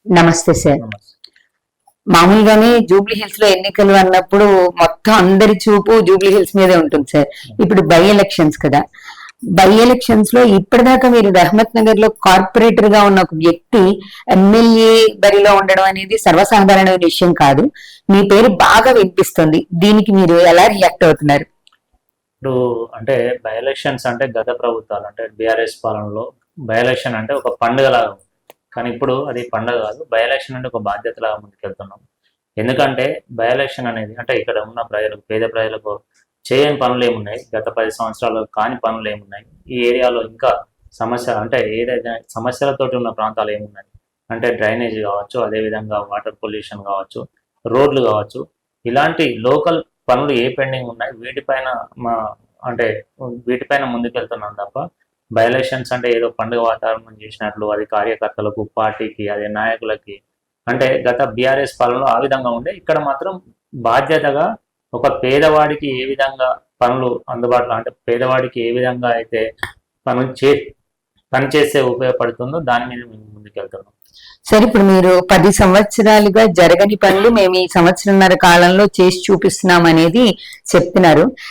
నమస్తే సార్. మామూలుగానే Jubilee hills లో ఎన్నికలు అన్నప్పుడు మొత్తం అందరి చూపు జూబ్లీ హిల్స్ మీదే ఉంటుంది సార్. ఇప్పుడు బై ఎలక్షన్స్ కదా, బై ఎలక్షన్స్ లో ఇప్పటిదాకా మీరు రహమత్ నగర్ లో కార్పొరేటర్ గా ఉన్న ఒక వ్యక్తి ఎమ్మెల్యే బరిలో ఉండడం అనేది సర్వసాధారణమైన విషయం కాదు. మీ పేరు బాగా వినిపిస్తుంది, దీనికి మీరు ఎలా రియాక్ట్ అవుతున్నారు? ఇప్పుడు అంటే బై ఎలక్షన్స్ అంటే గత ప్రభుత్వాలు అంటే బీఆర్ఎస్ పాలనలో బై ఎలక్షన్ అంటే ఒక పండుగ లాగా ఉంది. కానీ ఇప్పుడు అది పండుగ కాదు, బై ఎలక్షన్ అంటే ఒక బాధ్యతలాగా ముందుకెళ్తున్నాం. ఎందుకంటే బై ఎలక్షన్ అనేది అంటే ఇక్కడ ఉన్న ప్రజలకు, పేద ప్రజలకు చేయని పనులు ఏమున్నాయి, గత 10 సంవత్సరాలు కాని పనులు ఏమున్నాయి, ఈ ఏరియాలో ఇంకా సమస్య అంటే ఏదైతే సమస్యలతోటి ఉన్న ప్రాంతాలు ఏమున్నాయి అంటే డ్రైనేజ్ కావచ్చు, అదేవిధంగా వాటర్ పొల్యూషన్ కావచ్చు, రోడ్లు కావచ్చు, ఇలాంటి లోకల్ పనులు ఏ పెండింగ్ ఉన్నాయి వీటిపైన మా అంటే వీటిపైన ముందుకెళ్తున్నాం తప్ప బై ఎలక్షన్స్ అంటే ఏదో పండుగ వాతావరణం చేసినట్లు అది కార్యకర్తలకు, పార్టీకి, అదే నాయకులకి అంటే గత బీఆర్ఎస్ పాలనలో ఆ విధంగా ఉండే. ఇక్కడ మాత్రం బాధ్యతగా ఒక పేదవాడికి ఏ విధంగా పనులు అందుబాటులో అంటే పేదవాడికి ఏ విధంగా అయితే పనిచేస్తే ఉపయోగపడుతుందో దాని మీద మేము ముందుకెళ్తున్నాం. సరే, ఇప్పుడు మీరు 10 సంవత్సరాలుగా జరగని పనులు మేము ఈ సంవత్సరంన్నర కాలంలో చేసి చూపిస్తున్నాం అనేది చెప్తున్నారు.